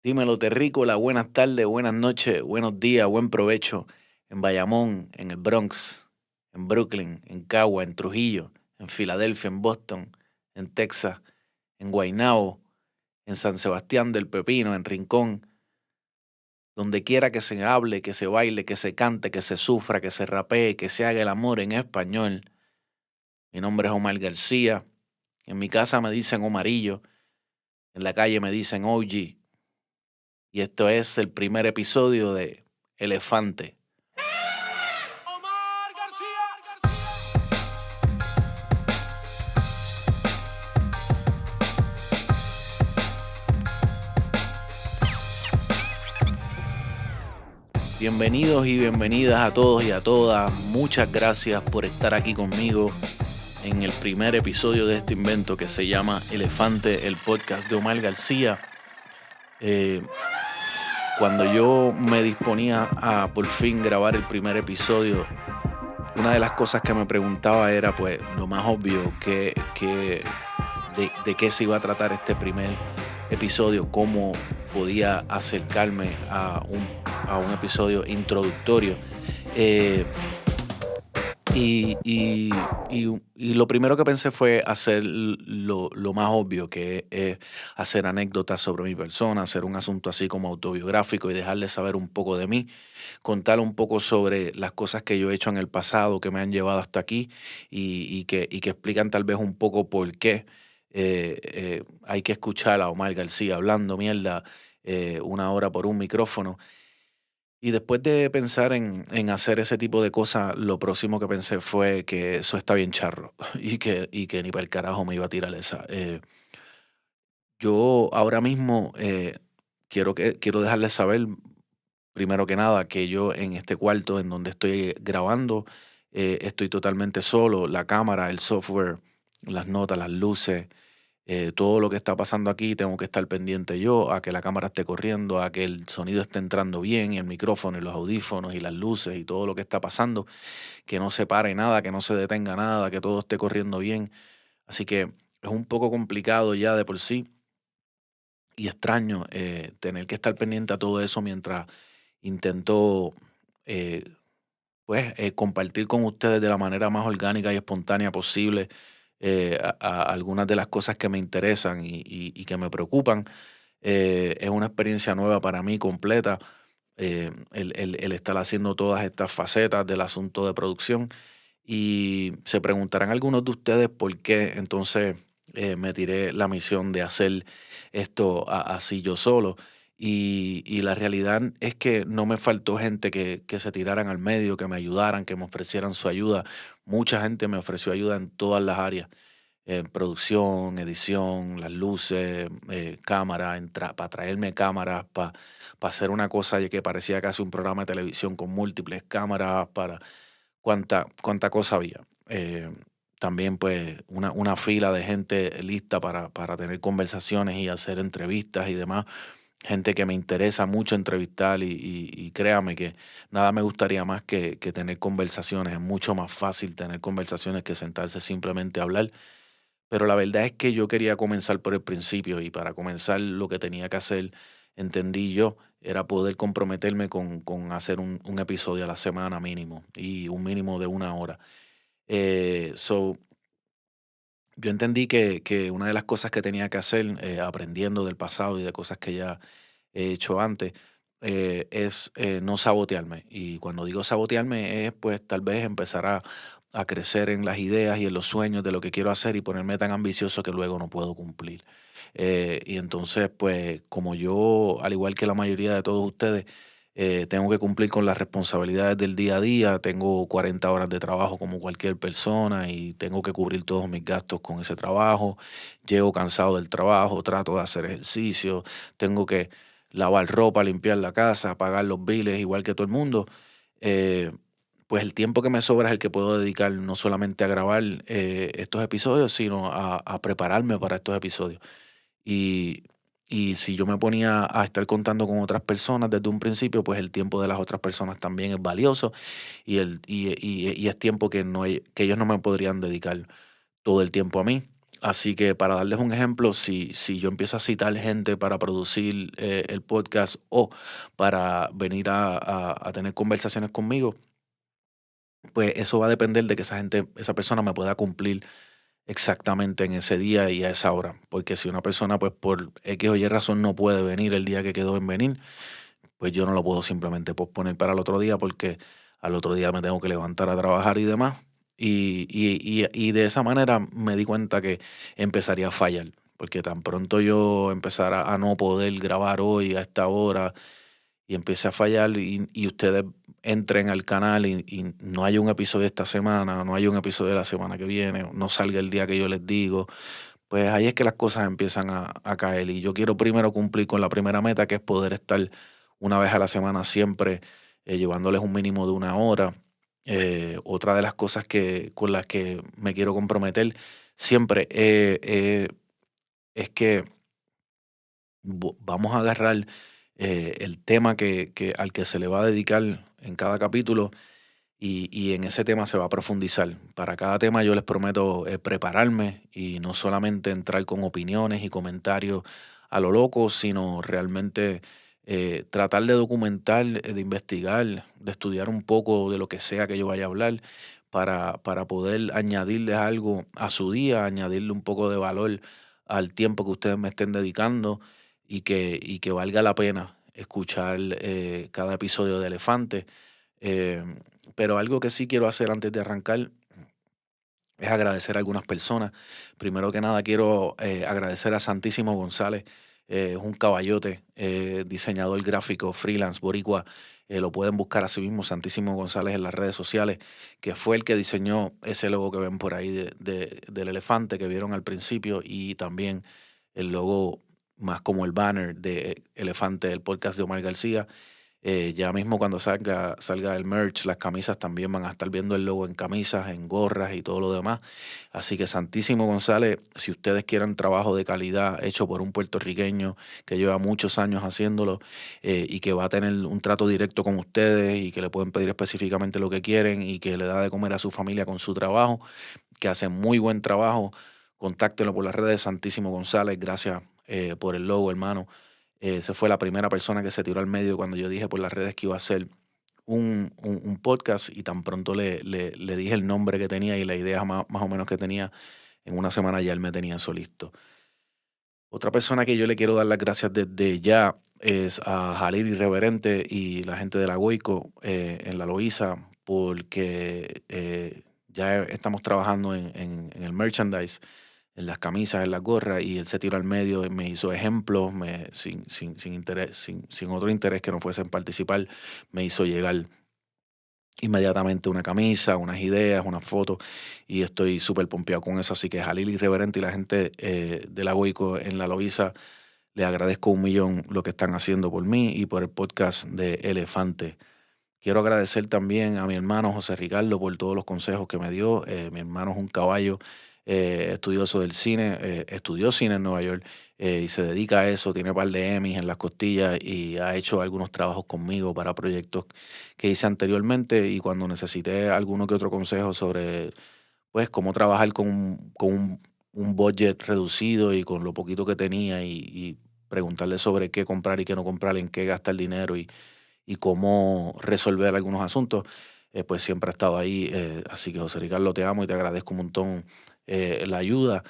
Dímelo, Terrícola, buenas tardes, buenas noches, buenos días, buen provecho en Bayamón, en el Bronx, en Brooklyn, en Cagua, en Trujillo, en Filadelfia, en Boston, en Texas, en Guaynabo, en San Sebastián del Pepino, en Rincón, donde quiera que se hable, que se baile, que se cante, que se sufra, que se rapee, que se haga el amor en español. Mi nombre es Omar García, en mi casa me dicen Omarillo, en la calle me dicen OG, y esto es el primer episodio de Elefante. Omar García. Bienvenidos y bienvenidas a todos y a todas. Muchas gracias por estar aquí conmigo en el primer episodio de este invento que se llama Elefante, el podcast de Omar García. Cuando yo me disponía a por fin grabar el primer episodio, una de las cosas que me preguntaba era, pues, lo más obvio, de qué se iba a tratar este primer episodio, cómo podía acercarme a un episodio introductorio. Y lo primero que pensé fue hacer lo más obvio, que es hacer anécdotas sobre mi persona, hacer un asunto así como autobiográfico y dejarles saber un poco de mí, contar un poco sobre las cosas que yo he hecho en el pasado que me han llevado hasta aquí y que explican tal vez un poco por qué hay que escuchar a Omar García hablando mierda 1 hora por un micrófono. Y después de pensar en hacer ese tipo de cosas, lo próximo que pensé fue que eso está bien charro y que ni para el carajo me iba a tirar esa. Yo ahora mismo quiero dejarles saber, primero que nada, que yo en este cuarto en donde estoy grabando, estoy totalmente solo. La cámara, el software, las notas, las luces, todo lo que está pasando aquí tengo que estar pendiente yo a que la cámara esté corriendo, a que el sonido esté entrando bien, y el micrófono y los audífonos y las luces y todo lo que está pasando, que no se pare nada, que no se detenga nada, que todo esté corriendo bien. Así que es un poco complicado ya de por sí y extraño tener que estar pendiente a todo eso mientras intento eh, compartir con ustedes de la manera más orgánica y espontánea posible a algunas de las cosas que me interesan y que me preocupan. Es una experiencia nueva para mí, completa, el estar haciendo todas estas facetas del asunto de producción. Y se preguntarán algunos de ustedes por qué entonces me tiré la misión de hacer esto así yo solo. Y la realidad es que no me faltó gente que se tiraran al medio, que me ayudaran, que me ofrecieran su ayuda. Mucha gente me ofreció ayuda en todas las áreas: producción, edición, las luces, cámara, para traerme cámaras, para hacer una cosa que parecía casi un programa de televisión con múltiples cámaras, para cuánta cosa había. También pues una fila de gente lista para tener conversaciones y hacer entrevistas y demás. Gente que me interesa mucho entrevistar y créame que nada me gustaría más que tener conversaciones. Es mucho más fácil tener conversaciones que sentarse simplemente a hablar. Pero la verdad es que yo quería comenzar por el principio, y para comenzar lo que tenía que hacer, entendí yo, era poder comprometerme con hacer un episodio a la semana mínimo, y un mínimo de 1 hora. So, yo entendí que una de las cosas que tenía que hacer, aprendiendo del pasado y de cosas que ya he hecho antes, es no sabotearme. Y cuando digo sabotearme es pues tal vez empezar a crecer en las ideas y en los sueños de lo que quiero hacer y ponerme tan ambicioso que luego no puedo cumplir. Y entonces pues como yo, al igual que la mayoría de todos ustedes, tengo que cumplir con las responsabilidades del día a día. Tengo 40 horas de trabajo como cualquier persona y tengo que cubrir todos mis gastos con ese trabajo. Llego cansado del trabajo, trato de hacer ejercicio, tengo que lavar ropa, limpiar la casa, pagar los biles igual que todo el mundo. eh, pues el tiempo que me sobra es el que puedo dedicar no solamente a grabar estos episodios, sino a prepararme para estos episodios. Y, y si yo me ponía a estar contando con otras personas desde un principio, pues el tiempo de las otras personas también es valioso, y es tiempo que, que ellos no me podrían dedicar todo el tiempo a mí. Así que para darles un ejemplo, si yo empiezo a citar gente para producir el podcast o para venir a tener conversaciones conmigo, pues eso va a depender de que esa persona me pueda cumplir exactamente en ese día y a esa hora. Porque si una persona, pues por X o Y razón no puede venir el día que quedó en venir, pues yo no lo puedo simplemente posponer para el otro día porque al otro día me tengo que levantar a trabajar y demás. Y de esa manera me di cuenta que empezaría a fallar, porque tan pronto yo empezara a no poder grabar hoy a esta hora y empiece a fallar y ustedes entren al canal y no hay un episodio esta semana, no hay un episodio de la semana que viene, no salga el día que yo les digo, pues ahí es que las cosas empiezan a caer. Y yo quiero primero cumplir con la primera meta, que es poder estar una vez a la semana siempre llevándoles un mínimo de 1 hora. Otra de las cosas con las que me quiero comprometer siempre es que vamos a agarrar el tema al que se le va a dedicar en cada capítulo y en ese tema se va a profundizar. Para cada tema yo les prometo prepararme y no solamente entrar con opiniones y comentarios a lo loco, sino realmente tratar de documentar, de investigar, de estudiar un poco de lo que sea que yo vaya a hablar para poder añadirles algo a su día, añadirle un poco de valor al tiempo que ustedes me estén dedicando y que valga la pena escuchar cada episodio de Elefante. Eh, pero algo que sí quiero hacer antes de arrancar es agradecer a algunas personas. Primero que nada quiero agradecer a Santísimo González, es un caballote, diseñador gráfico, freelance, boricua. Lo pueden buscar así mismo, Santísimo González, en las redes sociales, que fue el que diseñó ese logo que ven por ahí del elefante que vieron al principio y también el logo más como el banner de Elefante, el podcast de Omar García. Ya mismo cuando salga el merch, las camisas también van a estar viendo el logo en camisas, en gorras y todo lo demás. Así que Santísimo González, si ustedes quieren trabajo de calidad hecho por un puertorriqueño que lleva muchos años haciéndolo y que va a tener un trato directo con ustedes y que le pueden pedir específicamente lo que quieren y que le da de comer a su familia con su trabajo, que hace muy buen trabajo, contáctenlo por las redes de Santísimo González. Gracias por el logo, hermano. Esa fue la primera persona que se tiró al medio cuando yo dije por las redes que iba a hacer un podcast y tan pronto le dije el nombre que tenía y la idea más o menos que tenía, en una semana ya él me tenía eso listo. Otra persona que yo le quiero dar las gracias desde ya es a Jalil Irreverente y la gente de la Goico en la Loíza, porque ya estamos trabajando en el merchandise, en las camisas, en las gorras, y él se tiró al medio y me hizo ejemplos, sin interés, sin otro interés que no fuese en participar, me hizo llegar inmediatamente una camisa, unas ideas, unas fotos, y estoy súper pompeado con eso. Así que Jalil Irreverente y la gente de la Goico en la Loíza, le agradezco 1 millón lo que están haciendo por mí y por el podcast de Elefante. Quiero agradecer también a mi hermano José Ricardo por todos los consejos que me dio. Mi hermano es un caballo estudioso del cine, estudió cine en Nueva York y se dedica a eso, tiene un par de Emmys en las costillas y ha hecho algunos trabajos conmigo para proyectos que hice anteriormente, y cuando necesité alguno que otro consejo sobre pues cómo trabajar con un budget reducido y con lo poquito que tenía y preguntarle sobre qué comprar y qué no comprar, en qué gastar dinero y cómo resolver algunos asuntos, pues siempre ha estado ahí. Así que José Ricardo, te amo y te agradezco un montón la ayuda.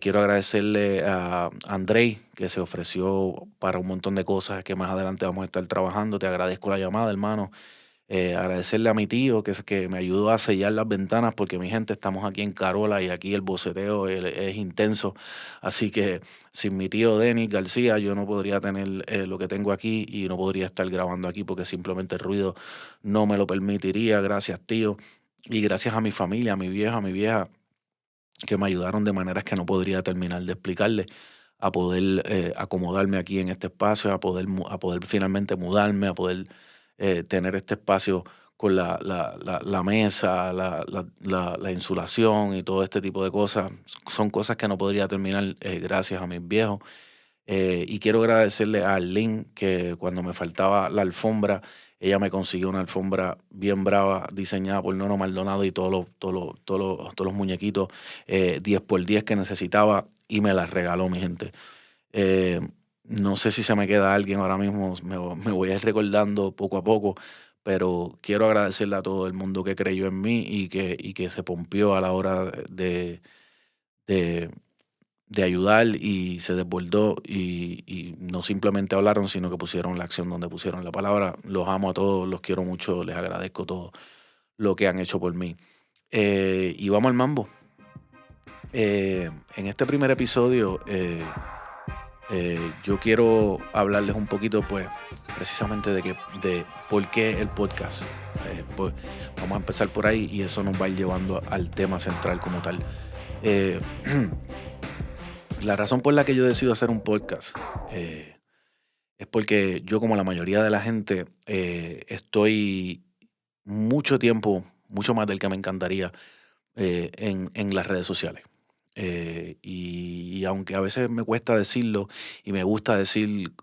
Quiero agradecerle a Andrei, que se ofreció para un montón de cosas que más adelante vamos a estar trabajando. Te agradezco la llamada, hermano. Agradecerle a mi tío que me ayudó a sellar las ventanas, porque mi gente estamos aquí en Carola y aquí el boceteo es intenso. Así que sin mi tío Denis García yo no podría tener lo que tengo aquí y no podría estar grabando aquí porque simplemente el ruido no me lo permitiría. Gracias, tío. Y gracias a mi familia, a mi vieja, que me ayudaron de maneras que no podría terminar de explicarle, a poder acomodarme aquí en este espacio, a poder finalmente mudarme, a poder tener este espacio con la mesa, la insulación y todo este tipo de cosas. Son cosas que no podría terminar gracias a mis viejos. Y quiero agradecerle a Arlene, que cuando me faltaba la alfombra Ella me consiguió una alfombra bien brava diseñada por Nono Maldonado y todos los muñequitos 10x10 que necesitaba y me las regaló, mi gente. No sé si se me queda alguien ahora mismo, me voy a ir recordando poco a poco, pero quiero agradecerle a todo el mundo que creyó en mí y que se pompió a la hora de, de ayudar y se desbordó y no simplemente hablaron, sino que pusieron la acción donde pusieron la palabra. Los amo a todos, los quiero mucho, les agradezco todo lo que han hecho por mí. Y vamos al mambo. En este primer episodio yo quiero hablarles un poquito, pues, precisamente de por qué el podcast. Pues, vamos a empezar por ahí y eso nos va a ir llevando al tema central como tal. Eh, La razón por la que yo decido hacer un podcast es porque yo, como la mayoría de la gente, estoy mucho tiempo, mucho más del que me encantaría, en las redes sociales. Y aunque a veces me cuesta decirlo y me gusta decir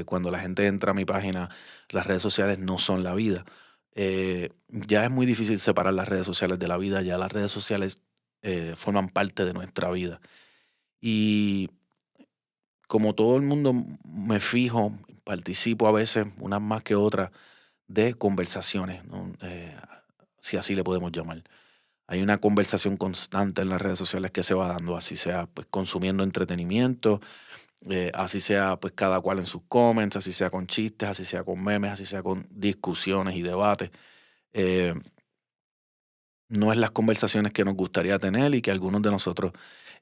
cuando la gente entra a mi página, las redes sociales no son la vida. Ya es muy difícil separar las redes sociales de la vida, ya las redes sociales forman parte de nuestra vida. Y como todo el mundo, me fijo, participo a veces, unas más que otras, de conversaciones, ¿no? Si así le podemos llamar. Hay una conversación constante en las redes sociales que se va dando, así sea pues consumiendo entretenimiento, así sea pues cada cual en sus comments, así sea con chistes, así sea con memes, así sea con discusiones y debates. Eh, no es las conversaciones que nos gustaría tener y que algunos de nosotros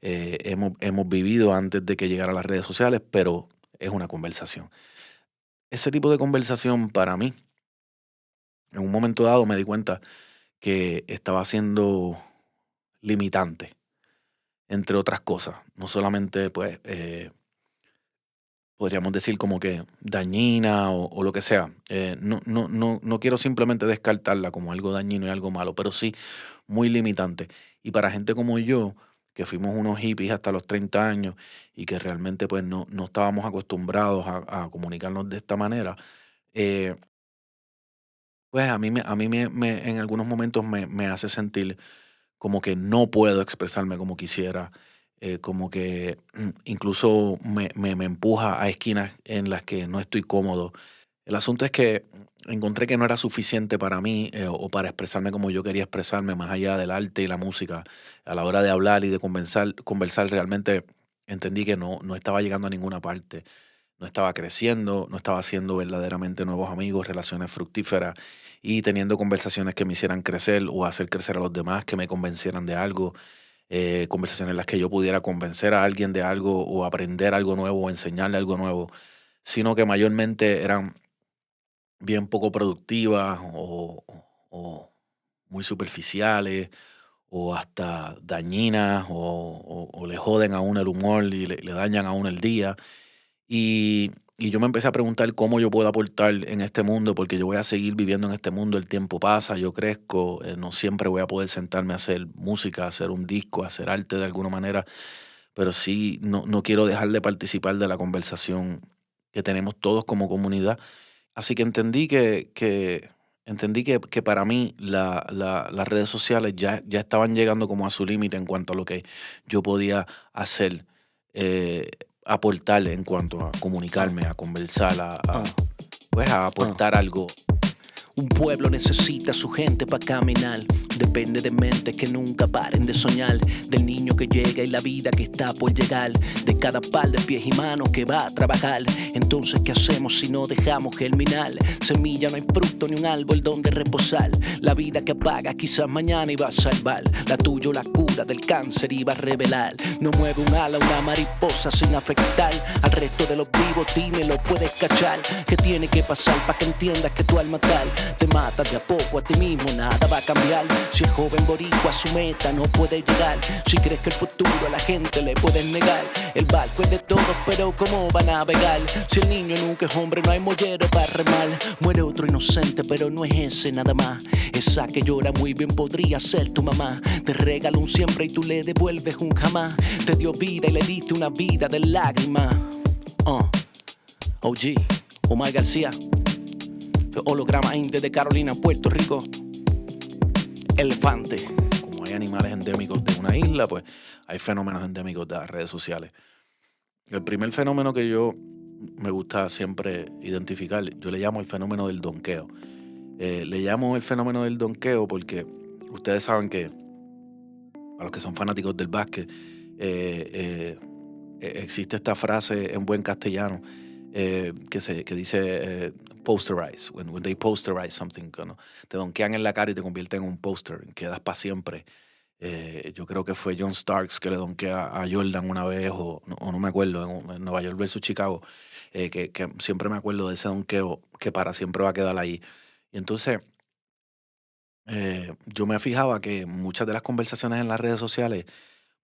hemos vivido antes de que llegaran las redes sociales, pero es una conversación. Ese tipo de conversación para mí, en un momento dado me di cuenta que estaba siendo limitante, entre otras cosas. No solamente, pues, podríamos decir como que dañina o lo que sea. No quiero simplemente descartarla como algo dañino y algo malo, pero sí muy limitante. Y para gente como yo, que fuimos unos hippies hasta los 30 años y que realmente pues no estábamos acostumbrados a comunicarnos de esta manera, eh, pues a mí en algunos momentos me hace sentir como que no puedo expresarme como quisiera, como que incluso me empuja a esquinas en las que no estoy cómodo. El asunto es que encontré que no era suficiente para mí o para expresarme como yo quería expresarme, más allá del arte y la música. A la hora de hablar y de conversar realmente entendí que no estaba llegando a ninguna parte. No estaba creciendo, no estaba haciendo verdaderamente nuevos amigos, relaciones fructíferas y teniendo conversaciones que me hicieran crecer o hacer crecer a los demás, que me convencieran de algo, conversaciones en las que yo pudiera convencer a alguien de algo o aprender algo nuevo o enseñarle algo nuevo, sino que mayormente eran bien poco productivas o muy superficiales o hasta dañinas o le joden a uno el humor y le dañan a uno el día. Y yo me empecé a preguntar cómo yo puedo aportar en este mundo, porque yo voy a seguir viviendo en este mundo, el tiempo pasa, yo crezco, no siempre voy a poder sentarme a hacer música, a hacer un disco, a hacer arte de alguna manera, pero sí no quiero dejar de participar de la conversación que tenemos todos como comunidad. Así que entendí que para mí las redes sociales ya estaban llegando como a su límite en cuanto a lo que yo podía hacer, eh, aportarle en cuanto a comunicarme, a conversar, pues a aportar algo. Un pueblo necesita a su gente para caminar. Depende de mentes que nunca paren de soñar. Del niño que llega y la vida que está por llegar. De cada par de pies y manos que va a trabajar. Entonces, ¿qué hacemos si no dejamos germinar? Semilla, no hay fruto ni un árbol donde reposar. La vida que apaga quizás mañana iba a salvar. La tuya o la cura del cáncer iba a revelar. No mueve un ala una mariposa sin afectar al resto de los vivos. Dime, lo puedes cachar. ¿Qué tiene que pasar para que entiendas que tu alma tal te matas de a poco a ti mismo? Nada va a cambiar si el joven boricua a su meta no puede llegar. Si crees que el futuro a la gente le puedes negar. El barco es de todos, pero ¿cómo va a navegar? Si el niño nunca es hombre, no hay mollero para remar. Muere otro inocente, pero no es ese nada más. Esa que llora muy bien podría ser tu mamá. Te regala un siempre y tú le devuelves un jamás. Te dio vida y le diste una vida de lágrimas. OG, Omar García. Holograma Inc. desde Carolina, Puerto Rico. Elefante. Como hay animales endémicos de una isla, pues hay fenómenos endémicos de las redes sociales. El primer fenómeno que yo me gusta siempre identificar, yo le llamo el fenómeno del donqueo. Le llamo el fenómeno del donqueo porque ustedes saben que, a los que son fanáticos del básquet, existe esta frase en buen castellano que dice posterize, when they posterize something, ¿no? Te donkean en la cara y te convierten en un póster, quedas para siempre. Yo creo que fue John Starks que le donkea a Jordan una vez, o no me acuerdo, en Nueva York versus Chicago, que siempre me acuerdo de ese donkeo que para siempre va a quedar ahí. Y entonces yo me fijaba que muchas de las conversaciones en las redes sociales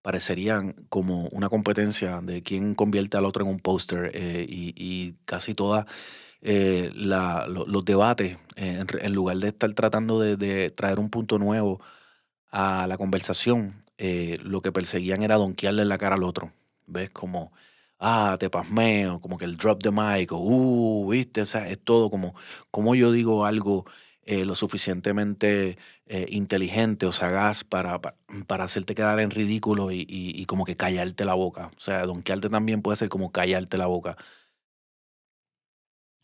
parecerían como una competencia de quién convierte al otro en un póster, y casi todas los debates, en lugar de estar tratando de traer un punto nuevo a la conversación, lo que perseguían era donkearle en la cara al otro. ¿Ves? Como, te pasmeo, como que el drop the mic, o, viste, o sea, es todo como yo digo algo lo suficientemente inteligente o sagaz para hacerte quedar en ridículo y como que callarte la boca. O sea, donkearte también puede ser como callarte la boca.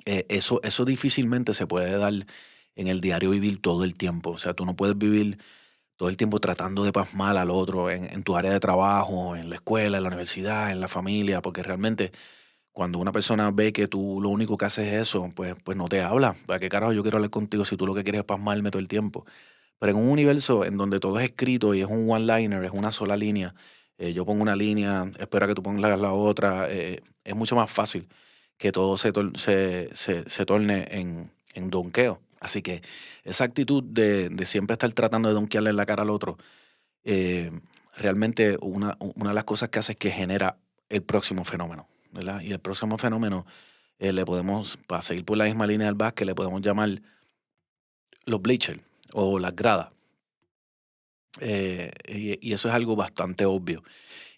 Eso difícilmente se puede dar en el diario vivir todo el tiempo. O sea, tú no puedes vivir todo el tiempo tratando de pasmar al otro en tu área de trabajo, en la escuela, en la universidad, en la familia, porque realmente cuando una persona ve que tú lo único que haces es eso, pues no te habla. ¿Para qué carajo yo quiero hablar contigo si tú lo que quieres es pasmarme todo el tiempo? Pero en un universo en donde todo es escrito y es un one-liner, es una sola línea, yo pongo una línea, espero que tú pongas la otra, es mucho más fácil que todo se torne en donqueo. Así que esa actitud de siempre estar tratando de donkearle en la cara al otro, eh, realmente una de las cosas que hace es que genera el próximo fenómeno, ¿verdad? Y el próximo fenómeno le podemos, para seguir por la misma línea del básquet, le podemos llamar los bleachers o las gradas. Y eso es algo bastante obvio.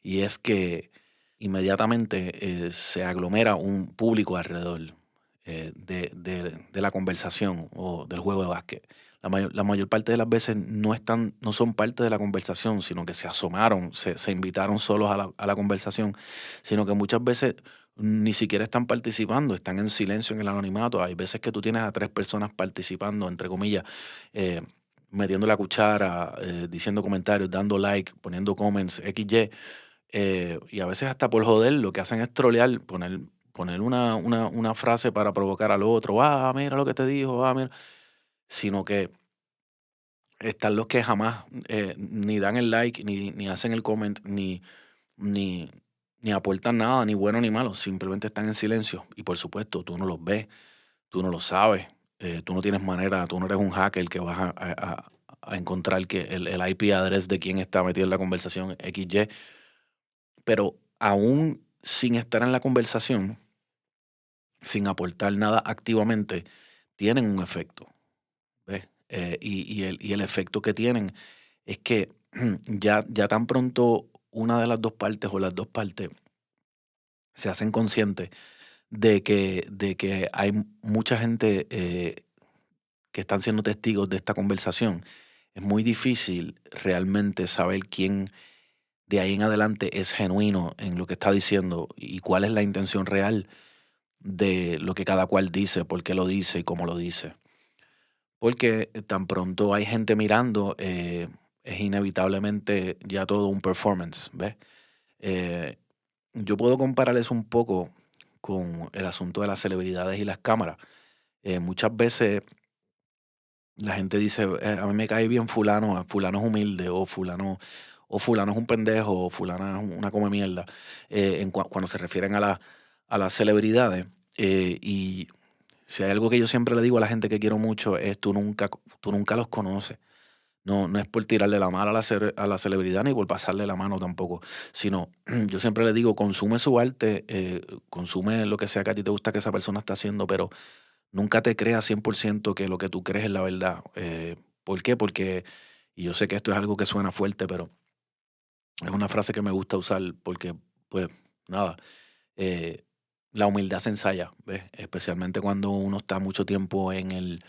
Y es que inmediatamente se aglomera un público alrededor de la conversación o del juego de básquet. La mayor parte de las veces no son parte de la conversación, sino que se asomaron, se invitaron solos a la conversación, sino que muchas veces ni siquiera están participando, están en silencio en el anonimato. Hay veces que tú tienes a 3 personas participando, entre comillas, eh, metiendo la cuchara, diciendo comentarios, dando like, poniendo comments, XY, y a veces hasta por joder lo que hacen es trolear, poner una frase para provocar al otro, mira lo que te dijo, mira, sino que están los que jamás ni dan el like, ni hacen el comment, ni, ni aportan nada, ni bueno ni malo, simplemente están en silencio. Y por supuesto, tú no los ves, tú no lo sabes, tú no tienes manera, tú no eres un hacker que vas a encontrar que el IP address de quién está metido en la conversación XY, pero aún sin estar en la conversación, sin aportar nada activamente, tienen un efecto, ¿ves? Y el efecto que tienen es que ya tan pronto una de las dos partes o las dos partes se hacen conscientes de que hay mucha gente que están siendo testigos de esta conversación, es muy difícil realmente saber quién de ahí en adelante es genuino en lo que está diciendo y cuál es la intención real de lo que cada cual dice, por qué lo dice y cómo lo dice. Porque tan pronto hay gente mirando, es inevitablemente ya todo un performance, ¿ves? Eh, yo puedo comparar eso un poco con el asunto de las celebridades y las cámaras. Muchas veces la gente dice, a mí me cae bien fulano es humilde, o fulano es un pendejo, o fulana es una come mierda, cuando se refieren a las celebridades. Y si hay algo que yo siempre le digo a la gente que quiero mucho es tú nunca los conoces. No es por tirarle la mano a la celebridad ni por pasarle la mano tampoco, sino yo siempre le digo, consume su arte, consume lo que sea que a ti te gusta que esa persona está haciendo, pero nunca te creas 100% que lo que tú crees es la verdad. ¿Por qué? Porque, y yo sé que esto es algo que suena fuerte, pero es una frase que me gusta usar porque, pues, nada, eh, la humildad se ensaya, ¿ves? Especialmente cuando uno está mucho tiempo en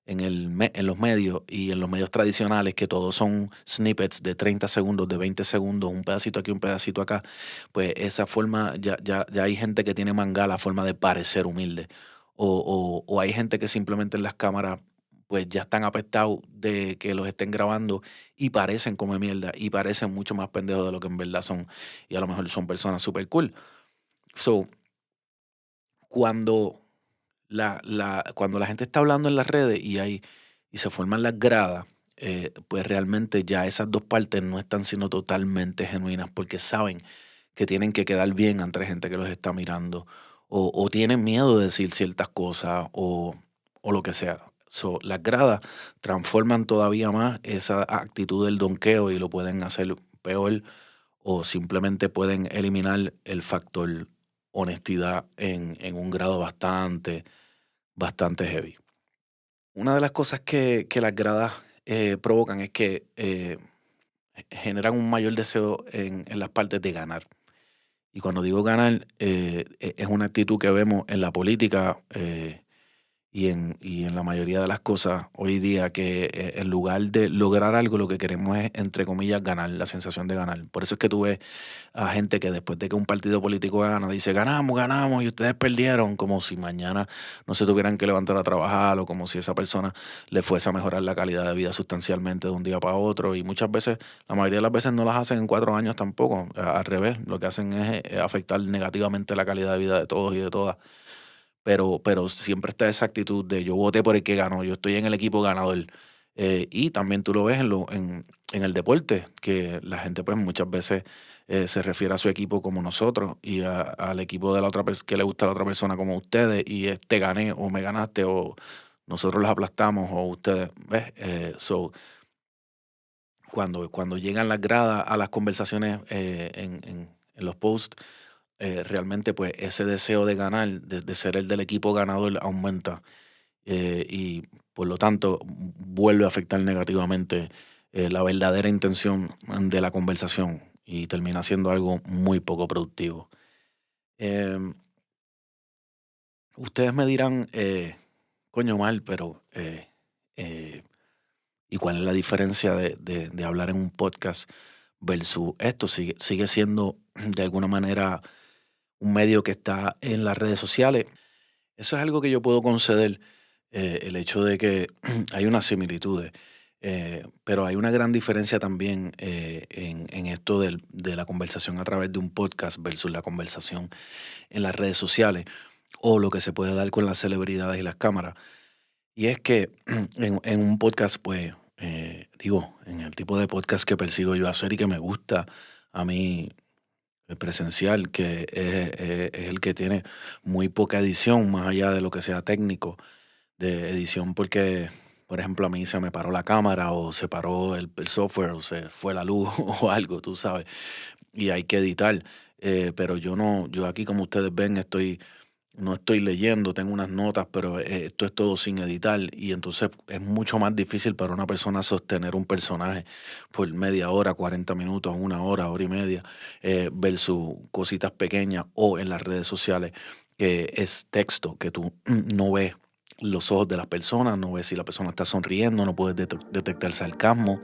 los medios y en los medios tradicionales, que todos son snippets de 30 segundos, de 20 segundos, un pedacito aquí, un pedacito acá. Pues esa forma, ya hay gente que tiene manga la forma de parecer humilde. O hay gente que simplemente en las cámaras pues ya están apestados de que los estén grabando y parecen como mierda y parecen mucho más pendejos de lo que en verdad son. Y a lo mejor son personas super cool. So, cuando cuando la gente está hablando en las redes y se forman las gradas, pues realmente ya esas dos partes no están siendo totalmente genuinas porque saben que tienen que quedar bien ante gente que los está mirando o tienen miedo de decir ciertas cosas o lo que sea. So, las gradas transforman todavía más esa actitud del donqueo y lo pueden hacer peor o simplemente pueden eliminar el factor honestidad en un grado bastante heavy. Una de las cosas que las gradas provocan es que generan un mayor deseo en las partes de ganar. Y cuando digo ganar, es una actitud que vemos en la política y en la mayoría de las cosas hoy día, que en lugar de lograr algo, lo que queremos es, entre comillas, ganar, la sensación de ganar. Por eso es que tú ves a gente que después de que un partido político gana, dice, ganamos y ustedes perdieron, como si mañana no se tuvieran que levantar a trabajar o como si esa persona le fuese a mejorar la calidad de vida sustancialmente de un día para otro. Y muchas veces, la mayoría de las veces no las hacen en 4 años tampoco. Al revés, lo que hacen es afectar negativamente la calidad de vida de todos y de todas. Pero siempre está esa actitud de yo voté por el que ganó, yo estoy en el equipo ganador. Y también tú lo ves en el deporte, que la gente pues muchas veces se refiere a su equipo como nosotros y al equipo de la otra que le gusta a la otra persona como ustedes, y es te gané o me ganaste o nosotros los aplastamos o ustedes, ¿ves? Cuando llegan las gradas a las conversaciones en los posts, realmente pues ese deseo de ganar, de ser el del equipo ganador, aumenta y por lo tanto vuelve a afectar negativamente la verdadera intención de la conversación y termina siendo algo muy poco productivo. Ustedes me dirán, coño mal, pero ¿y cuál es la diferencia de hablar en un podcast versus esto? Sigue siendo de alguna manera un medio que está en las redes sociales. Eso es algo que yo puedo conceder, el hecho de que hay unas similitudes, pero hay una gran diferencia también en esto de la conversación a través de un podcast versus la conversación en las redes sociales o lo que se puede dar con las celebridades y las cámaras. Y es que en un podcast, pues, en el tipo de podcast que persigo yo hacer y que me gusta a mí, el presencial, que es el que tiene muy poca edición, más allá de lo que sea técnico de edición, porque, por ejemplo, a mí se me paró la cámara o se paró el software o se fue la luz o algo, tú sabes, y hay que editar. Pero yo aquí, como ustedes ven, no estoy leyendo, tengo unas notas, pero esto es todo sin editar y entonces es mucho más difícil para una persona sostener un personaje por media hora, 40 minutos, 1 hora, hora y media, versus cositas pequeñas o en las redes sociales, que es texto, que tú no ves los ojos de las personas, no ves si la persona está sonriendo, no puedes detectar sarcasmo.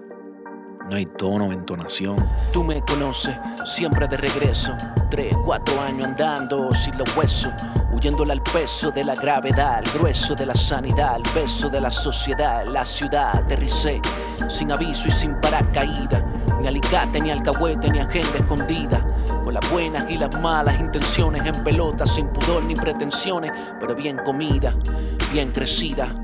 No hay tono, entonación. Tú me conoces, siempre de regreso. 3, 4 años andando sin los huesos, huyéndole al peso de la gravedad, el grueso de la sanidad, el beso de la sociedad. La ciudad aterricé, sin aviso y sin paracaídas. Ni alicate, ni alcahuete, ni agenda escondida. Con las buenas y las malas intenciones en pelota, sin pudor ni pretensiones, pero bien comida, bien crecida,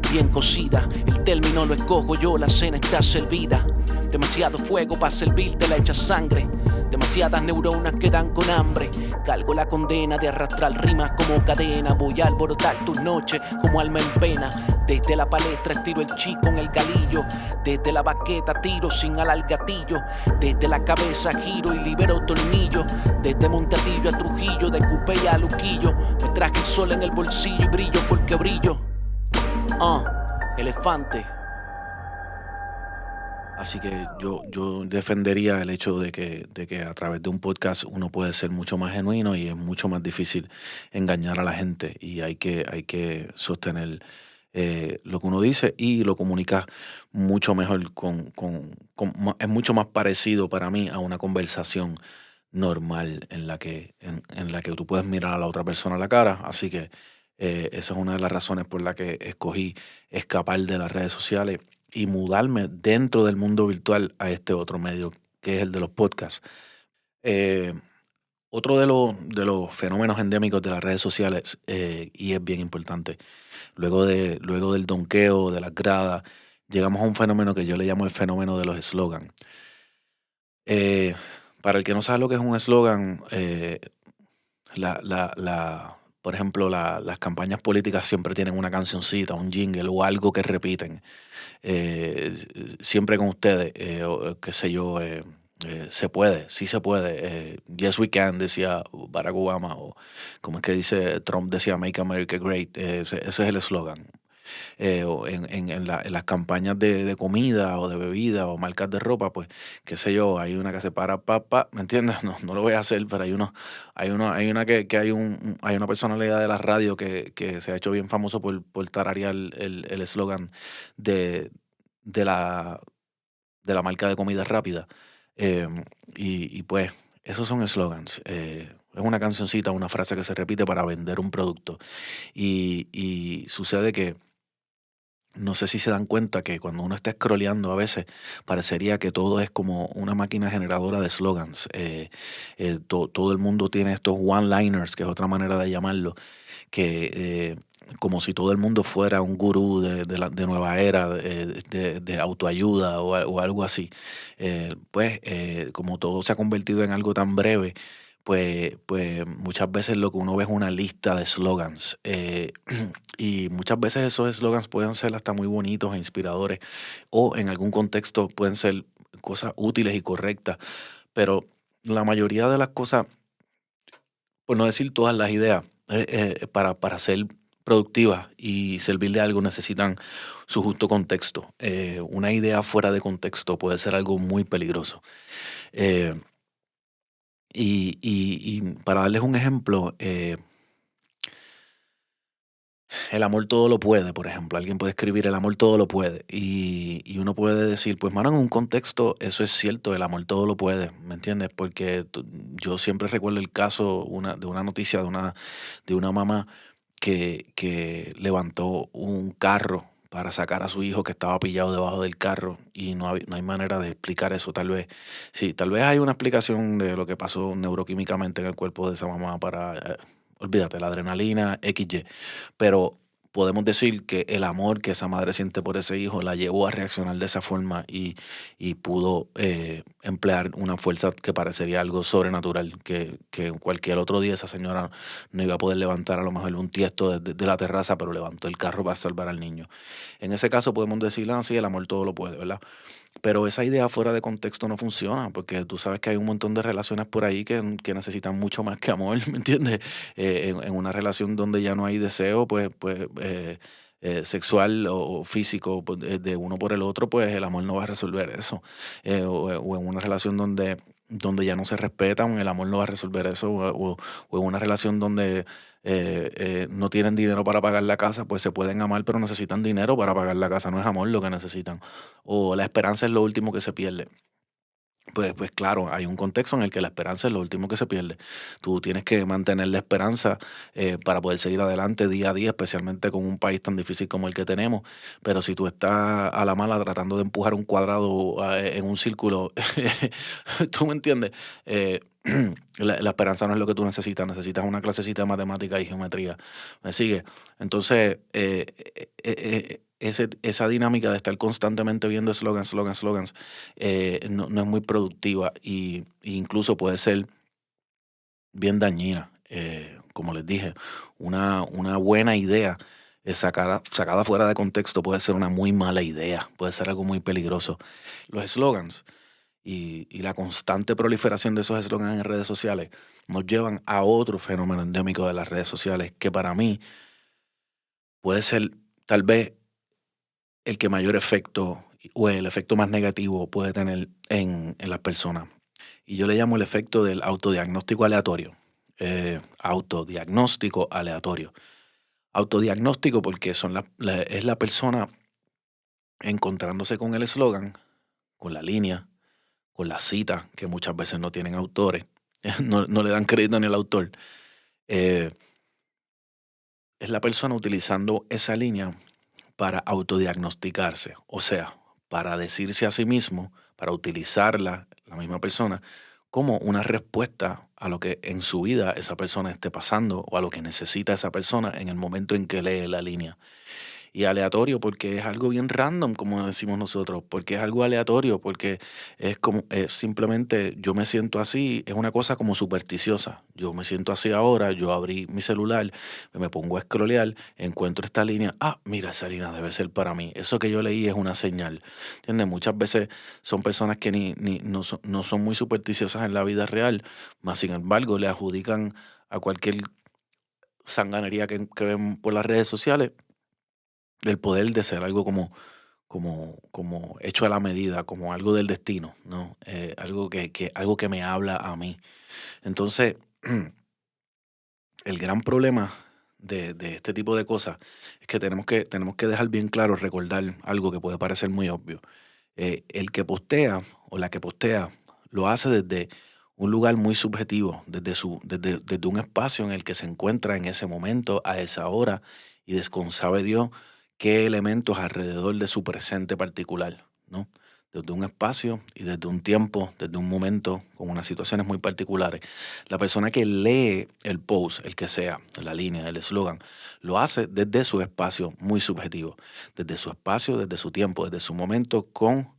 bien cocida. El término lo escojo yo, la cena está servida. Demasiado fuego para servirte, la hecha sangre. Demasiadas neuronas quedan con hambre. Cargo la condena de arrastrar rimas como cadena. Voy a alborotar tus noches como alma en pena. Desde la palestra estiro el chi con el galillo. Desde la baqueta tiro sin alar gatillo. Desde la cabeza giro y libero tornillo. Desde Montatillo a Trujillo, de Cupé a Luquillo. Me traje el sol en el bolsillo y brillo porque brillo. Elefante. Así que yo defendería el hecho de que a través de un podcast uno puede ser mucho más genuino y es mucho más difícil engañar a la gente y hay que sostener lo que uno dice y lo comunica mucho mejor es mucho más parecido para mí a una conversación normal en la que tú puedes mirar a la otra persona a la cara. Así que esa es una de las razones por la que escogí escapar de las redes sociales y mudarme dentro del mundo virtual a este otro medio, que es el de los podcasts. Eh, Otro de los fenómenos endémicos de las redes sociales, y es bien importante, luego del donqueo, de las gradas, llegamos a un fenómeno que yo le llamo el fenómeno de los eslogans. Eh, para el que no sabe lo que es un eslogan, por ejemplo, las campañas políticas siempre tienen una cancioncita, un jingle o algo que repiten. eh, Siempre con ustedes, qué sé yo, se puede, sí se puede. Yes we can, decía Barack Obama, o como es que dice Trump, decía Make America Great. Ese es el eslogan. O en las campañas de comida o de bebida o marcas de ropa, pues, qué sé yo, hay una que se para, ¿me entiendes? No lo voy a hacer, pero hay una que hay una personalidad de la radio que se ha hecho bien famoso por tararear el eslogan de, de la, de la marca de comida rápida. Pues, esos son eslogans. Es una cancioncita, una frase que se repite para vender un producto. Y sucede que no sé si se dan cuenta que cuando uno está scrolleando a veces parecería que todo es como una máquina generadora de slogans. Todo el mundo tiene estos one-liners, que es otra manera de llamarlo, que como si todo el mundo fuera un gurú de nueva era, de autoayuda o algo así. Como todo se ha convertido en algo tan breve, pues muchas veces lo que uno ve es una lista de slogans. Y muchas veces esos slogans pueden ser hasta muy bonitos e inspiradores, o en algún contexto pueden ser cosas útiles y correctas, pero la mayoría de las cosas, por no decir todas las ideas, para ser productivas y servir de algo necesitan su justo contexto. Una idea fuera de contexto puede ser algo muy peligroso. Eh, y para darles un ejemplo, el amor todo lo puede, por ejemplo. Alguien puede escribir el amor todo lo puede. Y uno puede decir, pues, mano, en un contexto eso es cierto, el amor todo lo puede, ¿me entiendes? Porque yo siempre recuerdo el caso de una noticia de una mamá que levantó un carro para sacar a su hijo que estaba pillado debajo del carro y no hay manera de explicar eso. Tal vez, sí, tal vez hay una explicación de lo que pasó neuroquímicamente en el cuerpo de esa mamá olvídate, la adrenalina, XY, pero podemos decir que el amor que esa madre siente por ese hijo la llevó a reaccionar de esa forma y pudo emplear una fuerza que parecería algo sobrenatural, que cualquier otro día esa señora no iba a poder levantar a lo mejor un tiesto de la terraza, pero levantó el carro para salvar al niño. En ese caso podemos decir, sí, el amor todo lo puede, ¿verdad? Pero esa idea fuera de contexto no funciona, porque tú sabes que hay un montón de relaciones por ahí que necesitan mucho más que amor, ¿me entiendes? En una relación donde ya no hay deseo, sexual o físico, pues, de uno por el otro, pues el amor no va a resolver eso. O en una relación donde ya no se respetan, el amor no va a resolver eso. O en una relación donde no tienen dinero para pagar la casa, pues se pueden amar, pero necesitan dinero para pagar la casa. No es amor lo que necesitan. O la esperanza es lo último que se pierde. Pues claro, hay un contexto en el que la esperanza es lo último que se pierde. Tú tienes que mantener la esperanza para poder seguir adelante día a día, especialmente con un país tan difícil como el que tenemos. Pero si tú estás a la mala tratando de empujar un cuadrado en un círculo, ¿tú me entiendes? La esperanza no es lo que tú necesitas una clasecita de matemática y geometría. ¿Me sigue? Entonces, esa dinámica de estar constantemente viendo slogans, no es muy productiva y incluso puede ser bien dañina. Como les dije, una buena idea sacada fuera de contexto puede ser una muy mala idea, puede ser algo muy peligroso. Los slogans y la constante proliferación de esos eslogans en redes sociales nos llevan a otro fenómeno endémico de las redes sociales que para mí puede ser tal vez el que mayor efecto o el efecto más negativo puede tener en las personas. Y yo le llamo el efecto del autodiagnóstico aleatorio. Autodiagnóstico aleatorio. Autodiagnóstico porque es la persona encontrándose con el eslogan, con la línea, con la cita, que muchas veces no tienen autores, no le dan crédito ni al autor. Es la persona utilizando esa línea para autodiagnosticarse, o sea, para decirse a sí mismo, para utilizarla, la misma persona, como una respuesta a lo que en su vida esa persona esté pasando o a lo que necesita esa persona en el momento en que lee la línea. Y aleatorio porque es algo bien random, como decimos nosotros, porque es algo aleatorio, porque es simplemente yo me siento así, es una cosa como supersticiosa. Yo me siento así ahora, yo abrí mi celular, me pongo a scrollear, encuentro esta línea, mira, esa línea debe ser para mí. Eso que yo leí es una señal. ¿Entiendes? Muchas veces son personas que no son muy supersticiosas en la vida real, mas sin embargo le adjudican a cualquier sanganería que ven por las redes sociales el poder de ser algo como hecho a la medida, como algo del destino, ¿no? Algo que me habla a mí. Entonces, el gran problema de este tipo de cosas es que tenemos que dejar bien claro, recordar algo que puede parecer muy obvio. El que postea o la que postea lo hace desde un lugar muy subjetivo, desde un espacio en el que se encuentra en ese momento, a esa hora, y sabe Dios qué elementos alrededor de su presente particular, ¿no? Desde un espacio y desde un tiempo, desde un momento, con unas situaciones muy particulares. La persona que lee el post, el que sea, la línea, el eslogan, lo hace desde su espacio muy subjetivo, desde su espacio, desde su tiempo, desde su momento, con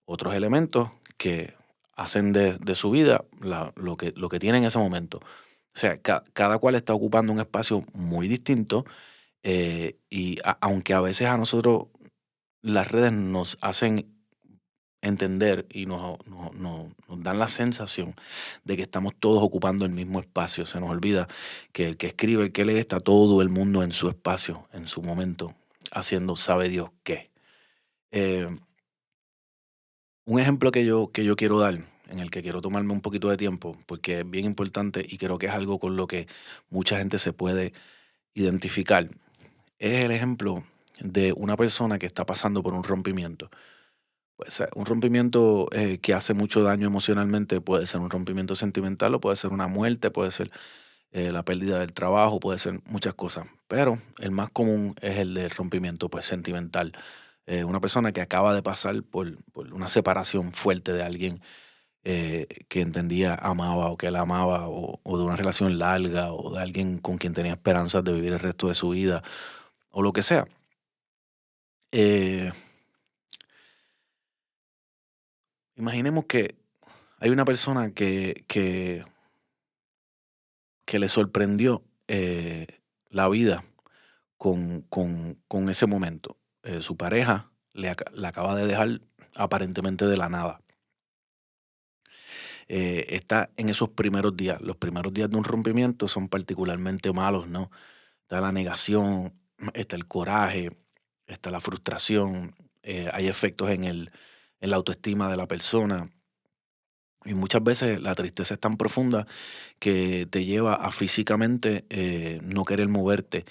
otros elementos que hacen de su vida lo que tiene en ese momento. O sea, cada cual está ocupando un espacio muy distinto, aunque a veces a nosotros las redes nos hacen entender y nos dan la sensación de que estamos todos ocupando el mismo espacio. Se nos olvida que el que escribe, el que lee, está todo el mundo en su espacio, en su momento, haciendo sabe Dios qué. Eh, un ejemplo que yo quiero dar, en el que quiero tomarme un poquito de tiempo, porque es bien importante y creo que es algo con lo que mucha gente se puede identificar, es el ejemplo de una persona que está pasando por un rompimiento. Puede ser un rompimiento que hace mucho daño emocionalmente, puede ser un rompimiento sentimental o puede ser una muerte, puede ser la pérdida del trabajo, puede ser muchas cosas. Pero el más común es el del rompimiento pues, sentimental. Una persona que acaba de pasar por una separación fuerte de alguien que entendía amaba o que la amaba, o de una relación larga, o de alguien con quien tenía esperanzas de vivir el resto de su vida, o lo que sea. Eh, Imaginemos que hay una persona que le sorprendió la vida con ese momento. Su pareja la acaba de dejar aparentemente de la nada. Está en esos primeros días. Los primeros días de un rompimiento son particularmente malos, ¿no? Está la negación, está el coraje, está la frustración, hay efectos en la autoestima de la persona. Y muchas veces la tristeza es tan profunda que te lleva a físicamente no querer moverte,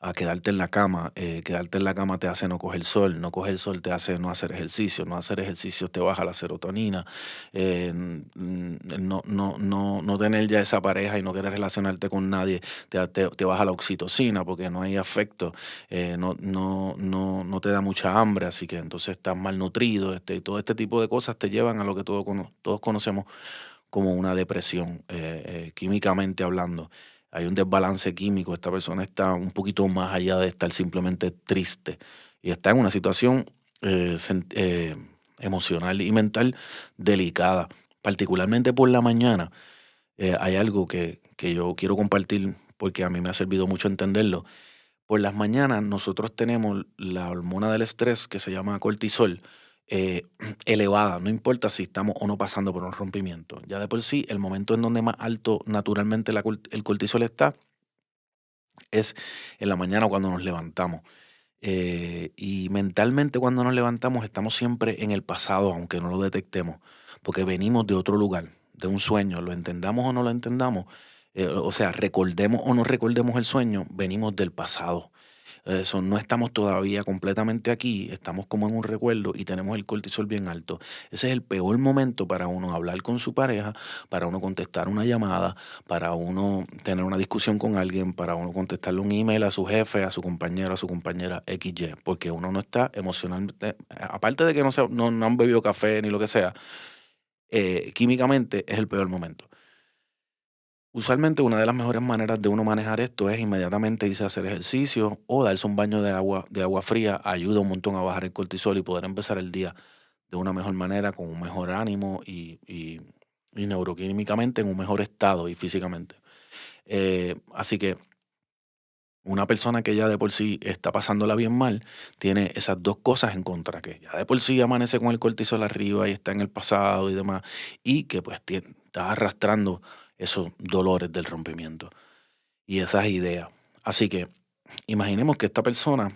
a quedarte en la cama. Quedarte en la cama te hace no coger sol, no coger sol te hace no hacer ejercicio, no hacer ejercicio te baja la serotonina, no tener ya esa pareja y no querer relacionarte con nadie te baja la oxitocina porque no hay afecto, no te da mucha hambre, así que entonces estás malnutrido, todo este tipo de cosas te llevan a lo que todos conocemos como una depresión, químicamente hablando. Hay un desbalance químico, esta persona está un poquito más allá de estar simplemente triste y está en una situación emocional y mental delicada. Particularmente por la mañana, hay algo que yo quiero compartir porque a mí me ha servido mucho entenderlo. Por las mañanas nosotros tenemos la hormona del estrés que se llama cortisol eh, elevada, no importa si estamos o no pasando por un rompimiento. Ya de por sí, el momento en donde más alto naturalmente el cortisol está es en la mañana cuando nos levantamos. Y mentalmente cuando nos levantamos estamos siempre en el pasado, aunque no lo detectemos, porque venimos de otro lugar, de un sueño, lo entendamos o no lo entendamos, o sea, recordemos o no recordemos el sueño, venimos del pasado. Eso, no estamos todavía completamente aquí, estamos como en un recuerdo y tenemos el cortisol bien alto. Ese es el peor momento para uno hablar con su pareja, para uno contestar una llamada, para uno tener una discusión con alguien, para uno contestarle un email a su jefe, a su compañero, a su compañera XY, porque uno no está emocionalmente, aparte de que no han bebido café ni lo que sea, químicamente es el peor momento. Usualmente una de las mejores maneras de uno manejar esto es inmediatamente irse a hacer ejercicio o darse un baño de agua fría. Ayuda un montón a bajar el cortisol y poder empezar el día de una mejor manera, con un mejor ánimo y neuroquímicamente en un mejor estado y físicamente. Así que una persona que ya de por sí está pasándola bien mal, tiene esas dos cosas en contra, que ya de por sí amanece con el cortisol arriba y está en el pasado y demás, y que pues está arrastrando esos dolores del rompimiento y esas ideas. Así que imaginemos que esta persona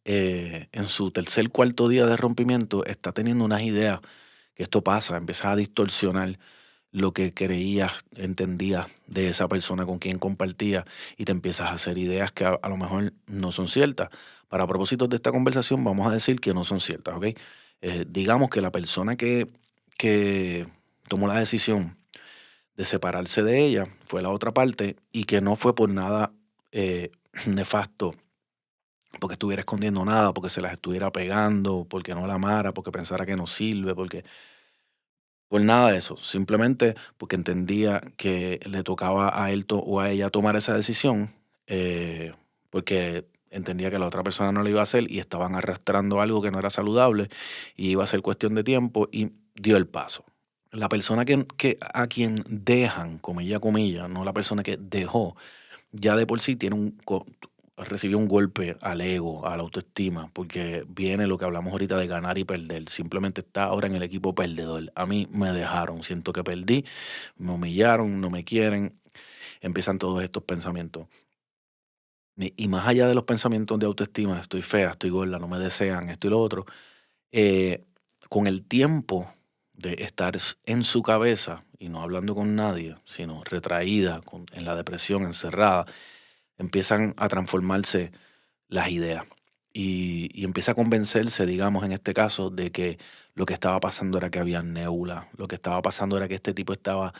en su tercer, cuarto día de rompimiento está teniendo unas ideas, que esto pasa, empieza a distorsionar lo que creías, entendías de esa persona con quien compartías y te empiezas a hacer ideas que a lo mejor no son ciertas. Para propósitos de esta conversación vamos a decir que no son ciertas, ¿ok? Digamos que la persona que tomó la decisión de separarse de ella fue la otra parte y que no fue por nada nefasto, porque estuviera escondiendo nada, porque se las estuviera pegando, porque no la amara, porque pensara que no sirve, porque por nada de eso, simplemente porque entendía que le tocaba a él o a ella tomar esa decisión, porque entendía que la otra persona no lo iba a hacer y estaban arrastrando algo que no era saludable y iba a ser cuestión de tiempo y dio el paso. La persona a quien dejan, comilla, no la persona que dejó, ya de por sí recibió un golpe al ego, a la autoestima, porque viene lo que hablamos ahorita de ganar y perder. Simplemente está ahora en el equipo perdedor. A mí me dejaron, siento que perdí, me humillaron, no me quieren. Empiezan todos estos pensamientos. Y más allá de los pensamientos de autoestima, estoy fea, estoy gorda, no me desean, esto y lo otro, eh, con el tiempo de estar en su cabeza y no hablando con nadie, sino retraída, en la depresión, encerrada, empiezan a transformarse las ideas y empieza a convencerse, digamos, en este caso, de que lo que estaba pasando era que había nébula, lo que estaba pasando era que este tipo estaba,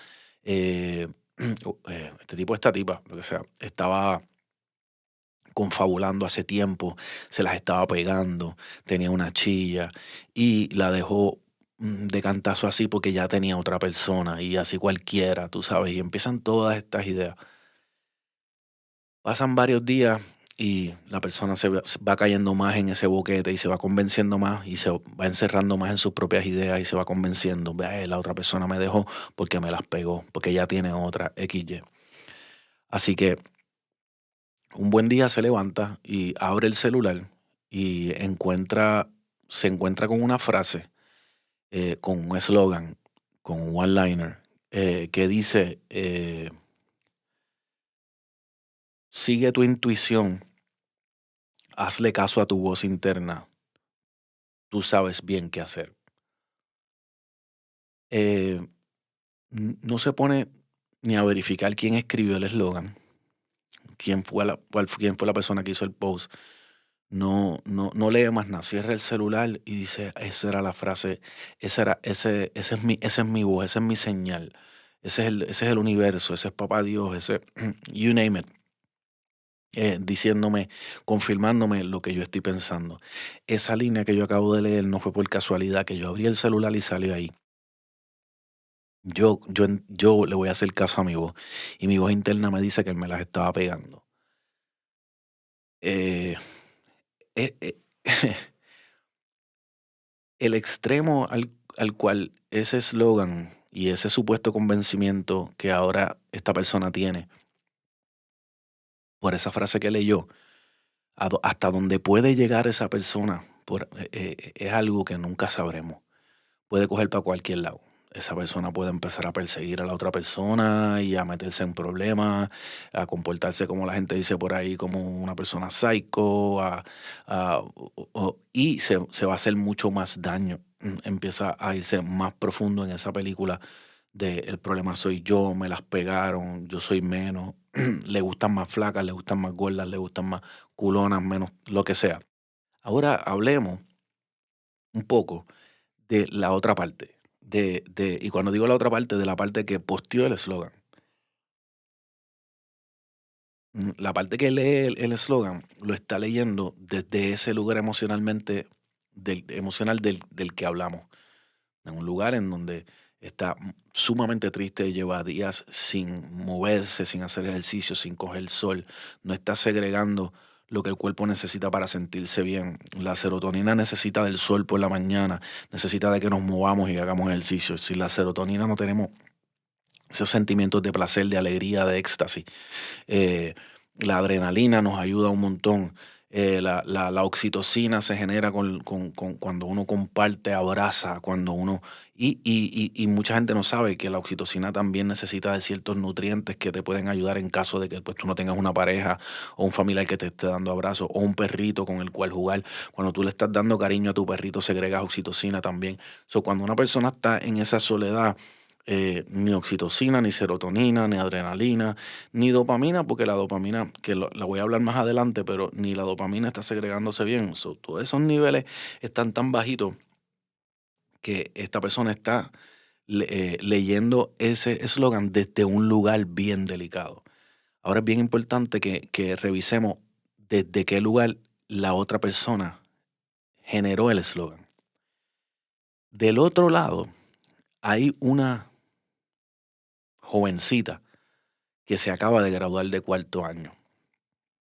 eh, este tipo, esta tipa, lo que sea, estaba confabulando hace tiempo, se las estaba pegando, tenía una chilla y la dejó de cantazo así porque ya tenía otra persona y así cualquiera, tú sabes, y empiezan todas estas ideas. Pasan varios días y la persona se va cayendo más en ese boquete y se va convenciendo más y se va encerrando más en sus propias ideas y se va convenciendo, ve, la otra persona me dejó porque me las pegó, porque ya tiene otra XY. Así que un buen día se levanta y abre el celular y se encuentra con una frase, con un eslogan, con un one-liner, que dice, sigue tu intuición, hazle caso a tu voz interna, tú sabes bien qué hacer. Eh, no se pone ni a verificar quién escribió el eslogan, quién fue la persona que hizo el post. No lee más nada, cierra el celular y dice, esa era la frase, ese es mi voz, esa es mi señal, ese es el universo, ese es papá Dios, you name it, diciéndome, confirmándome lo que yo estoy pensando. Esa línea que yo acabo de leer no fue por casualidad que yo abrí el celular y salió ahí. Yo le voy a hacer caso a mi voz y mi voz interna me dice que él me las estaba pegando. Eh, eh, eh, el extremo al cual ese eslogan y ese supuesto convencimiento que ahora esta persona tiene por esa frase que leyó, hasta donde puede llegar esa persona es algo que nunca sabremos. Puede coger para cualquier lado. esa persona puede empezar a perseguir a la otra persona y a meterse en problemas, a comportarse como la gente dice por ahí, como una persona psycho, y se va a hacer mucho más daño. Empieza a irse más profundo en esa película de el problema soy yo, me las pegaron, yo soy menos, le gustan más flacas, le gustan más gordas, le gustan más culonas, menos lo que sea. Ahora hablemos un poco de la otra parte. Y cuando digo la otra parte, de la parte que posteó el eslogan. La parte que lee el eslogan lo está leyendo desde ese lugar emocionalmente, emocional del que hablamos. En un lugar en donde está sumamente triste, lleva días sin moverse, sin hacer ejercicio, sin coger el sol, no está segregando lo que el cuerpo necesita para sentirse bien. La serotonina necesita del sol por la mañana, necesita de que nos movamos y hagamos ejercicio. Si la serotonina no tenemos esos sentimientos de placer, de alegría, de éxtasis, eh, la adrenalina nos ayuda un montón. La oxitocina se genera cuando uno comparte, abraza, cuando uno... Y mucha gente no sabe que la oxitocina también necesita de ciertos nutrientes que te pueden ayudar en caso de que pues, tú no tengas una pareja o un familiar que te esté dando abrazos o un perrito con el cual jugar. Cuando tú le estás dando cariño a tu perrito, segregas oxitocina también. Cuando una persona está en esa soledad, ni oxitocina, ni serotonina, ni adrenalina, ni dopamina, porque la dopamina, la voy a hablar más adelante, pero ni la dopamina está segregándose bien. Todos esos niveles están tan bajitos que esta persona está leyendo ese eslogan desde un lugar bien delicado. Ahora es bien importante que revisemos desde qué lugar la otra persona generó el eslogan. Del otro lado, hay una jovencita que se acaba de graduar de cuarto año.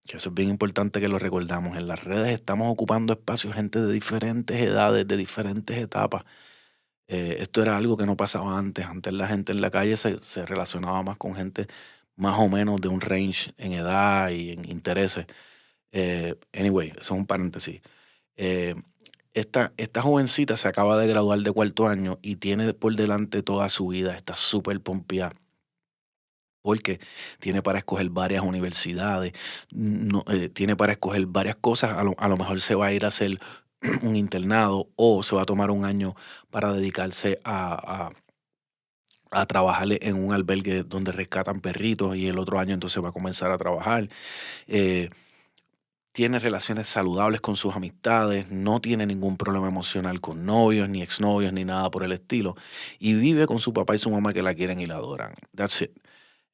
Que eso es bien importante que lo recordamos. En las redes estamos ocupando espacios, gente de diferentes edades, de diferentes etapas. Esto era algo que no pasaba antes. Antes la gente en la calle se relacionaba más con gente más o menos de un range en edad y en intereses. Anyway, eso es un paréntesis. Eh, esta jovencita se acaba de graduar de cuarto año y tiene por delante toda su vida. Está súper pompeada porque tiene para escoger varias universidades, tiene para escoger varias cosas. A lo mejor se va a ir a hacer un internado o se va a tomar un año para dedicarse a trabajar en un albergue donde rescatan perritos y el otro año entonces va a comenzar a trabajar. Eh, Tiene relaciones saludables con sus amistades, no tiene ningún problema emocional con novios, ni exnovios, ni nada por el estilo. Y vive con su papá y su mamá que la quieren y la adoran. That's it.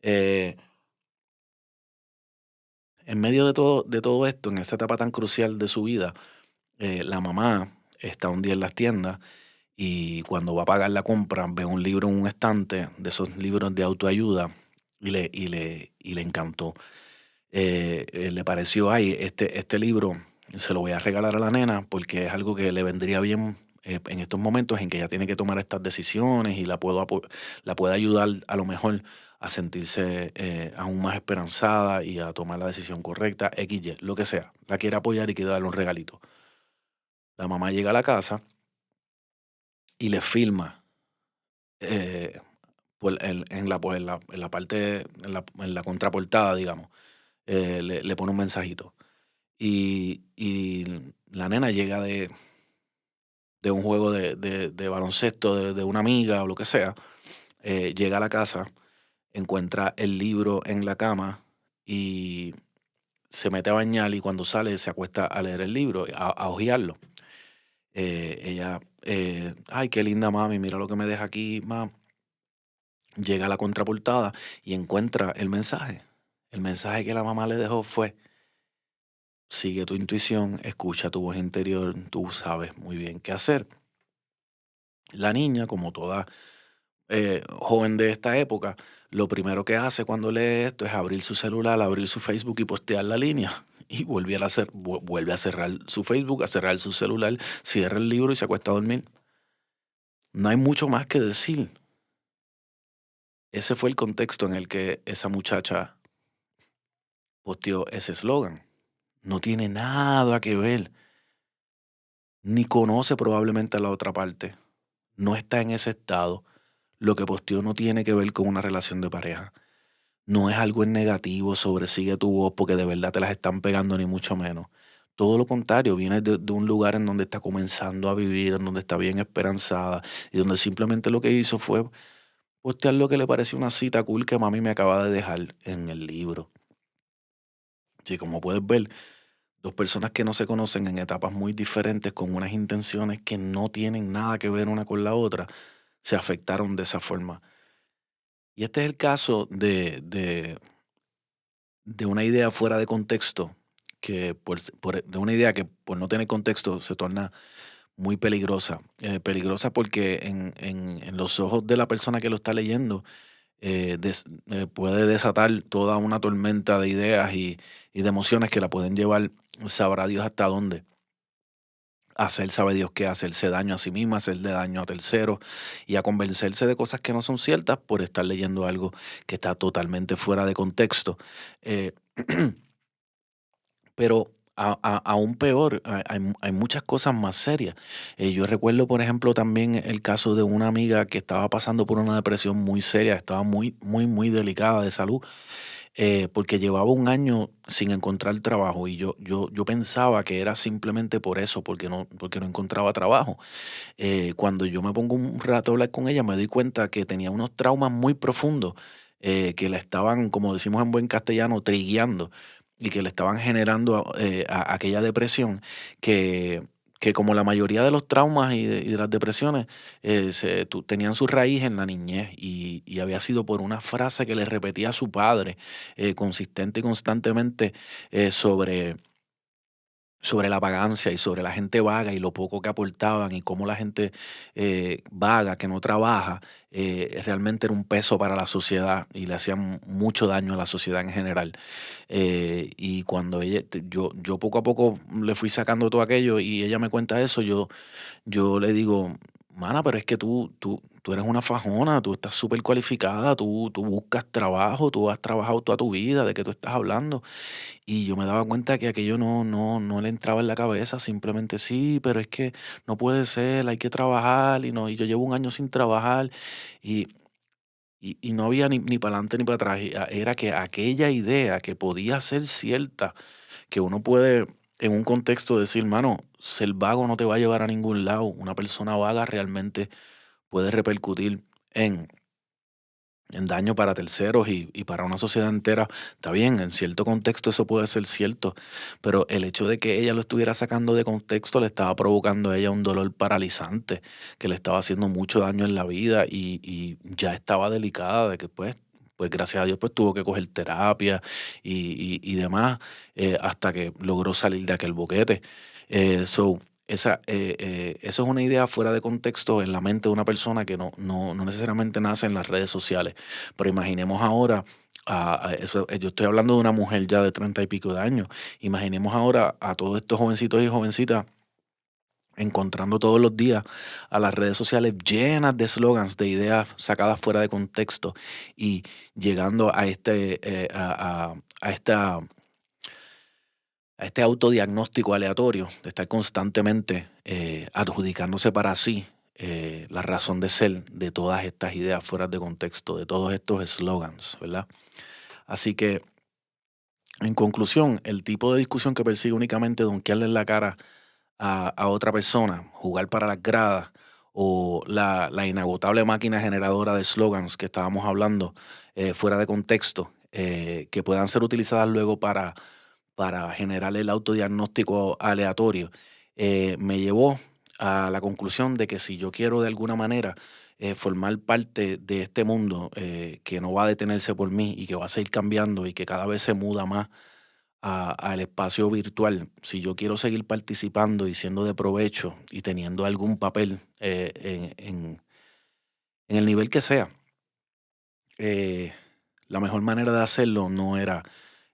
Eh, En medio de todo esto, en esta etapa tan crucial de su vida, la mamá está un día en las tiendas y cuando va a pagar la compra ve un libro en un estante de esos libros de autoayuda y le encantó. Le pareció, ay, este libro se lo voy a regalar a la nena porque es algo que le vendría bien en estos momentos en que ella tiene que tomar estas decisiones y la puede ayudar a lo mejor a sentirse aún más esperanzada y a tomar la decisión correcta, XY, lo que sea. La quiere apoyar y quiere darle un regalito. La mamá llega a la casa y le filma eh, en la parte, en la contraportada, digamos, le pone un mensajito. Y la nena llega de un juego de baloncesto de una amiga o lo que sea, llega a la casa, encuentra el libro en la cama y se mete a bañar y cuando sale se acuesta a leer el libro, a hojearlo. Ella, ay, qué linda mami, mira lo que me deja aquí, mam. Llega a la contraportada y encuentra el mensaje. El mensaje que la mamá le dejó fue: sigue tu intuición, escucha tu voz interior, tú sabes muy bien qué hacer. La niña, como toda joven de esta época, lo primero que hace cuando lee esto es abrir su celular, abrir su Facebook y postear la línea. Y vuelve a cerrar su Facebook, a cerrar su celular, cierra el libro y se acuesta a dormir. No hay mucho más que decir. Ese fue el contexto en el que esa muchacha posteó ese eslogan. No tiene nada que ver. Ni conoce probablemente a la otra parte. No está en ese estado. lo que posteó no tiene que ver con una relación de pareja. No es algo en negativo, sigue tu voz porque de verdad te las están pegando, ni mucho menos. Todo lo contrario, viene de un lugar en donde está comenzando a vivir, en donde está bien esperanzada y donde simplemente lo que hizo fue postear lo que le pareció una cita cool que mami me acaba de dejar en el libro. Sí, como puedes ver, dos personas que no se conocen en etapas muy diferentes, con unas intenciones que no tienen nada que ver una con la otra, se afectaron de esa forma. Y este es el caso de una idea fuera de contexto, de una idea que por no tener contexto se torna muy peligrosa. Peligrosa porque en los ojos de la persona que lo está leyendo puede desatar toda una tormenta de ideas y de emociones que la pueden llevar, sabrá Dios hasta dónde. Hacer, sabe Dios qué, hacerse daño a sí misma, hacerle daño a terceros y a convencerse de cosas que no son ciertas por estar leyendo algo que está totalmente fuera de contexto. Eh, pero aún peor, hay muchas cosas más serias. Yo recuerdo, por ejemplo, también el caso de una amiga que estaba pasando por una depresión muy seria, estaba muy, muy, muy delicada de salud, porque llevaba un año sin encontrar trabajo y yo pensaba que era simplemente por eso, porque no encontraba trabajo. Cuando yo me pongo un rato a hablar con ella, me doy cuenta que tenía unos traumas muy profundos, que la estaban, como decimos en buen castellano, trigueando y que le estaban generando aquella depresión que como la mayoría de los traumas y de las depresiones, tenían su raíz en la niñez y había sido por una frase que le repetía a su padre, consistente y constantemente, sobre la vagancia y sobre la gente vaga y lo poco que aportaban y cómo la gente vaga, que no trabaja, realmente era un peso para la sociedad y le hacían mucho daño a la sociedad en general. Y cuando yo poco a poco le fui sacando todo aquello y ella me cuenta eso, yo le digo, mana, pero es que tú eres una fajona, tú estás súper cualificada, tú buscas trabajo, tú has trabajado toda tu vida, ¿de qué tú estás hablando? Y yo me daba cuenta que aquello no le entraba en la cabeza, simplemente sí, pero es que no puede ser, hay que trabajar y no, y yo llevo un año sin trabajar y, y no había ni para adelante ni para atrás. Era que aquella idea que podía ser cierta, que uno puede en un contexto decir, mano, ser vago no te va a llevar a ningún lado. Una persona vaga realmente puede repercutir en daño para terceros y para una sociedad entera. Está bien, en cierto contexto eso puede ser cierto, pero el hecho de que ella lo estuviera sacando de contexto le estaba provocando a ella un dolor paralizante que le estaba haciendo mucho daño en la vida y ya estaba delicada de que pues gracias a Dios pues tuvo que coger terapia y demás, hasta que logró salir de aquel boquete. Eso es una idea fuera de contexto en la mente de una persona que no necesariamente nace en las redes sociales. Pero imaginemos ahora, yo estoy hablando de una mujer ya de 30 y pico de años. Imaginemos ahora a todos estos jovencitos y jovencitas encontrando todos los días a las redes sociales llenas de slogans, de ideas sacadas fuera de contexto y llegando a este autodiagnóstico aleatorio, de estar constantemente adjudicándose para sí la razón de ser de todas estas ideas fuera de contexto, de todos estos slogans, ¿verdad? Así que, en conclusión, el tipo de discusión que persigue únicamente donkearle en la cara a otra persona, jugar para las gradas o la inagotable máquina generadora de slogans que estábamos hablando fuera de contexto, que puedan ser utilizadas luego para generar el autodiagnóstico aleatorio, me llevó a la conclusión de que si yo quiero de alguna manera formar parte de este mundo que no va a detenerse por mí y que va a seguir cambiando y que cada vez se muda más al espacio virtual, si yo quiero seguir participando y siendo de provecho y teniendo algún papel en el nivel que sea, eh, la mejor manera de hacerlo no era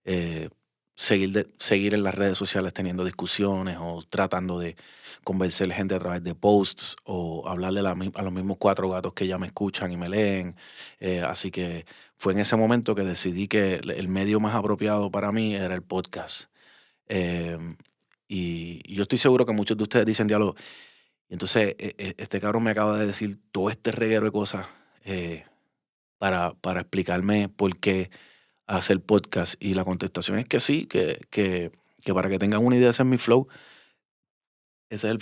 eh, seguir en las redes sociales teniendo discusiones o tratando de convencer gente a través de posts o hablarle a los mismos cuatro gatos que ya me escuchan y me leen. Así que fue en ese momento que decidí que el medio más apropiado para mí era el podcast. Em, y yo estoy seguro que muchos de ustedes dicen diálogo. Y entonces este cabrón me acaba de decir todo este reguero de cosas. para explicarme por qué hacer podcast. Y la contestación es que sí, que para que tengan una idea, ese es mi flow. Ese es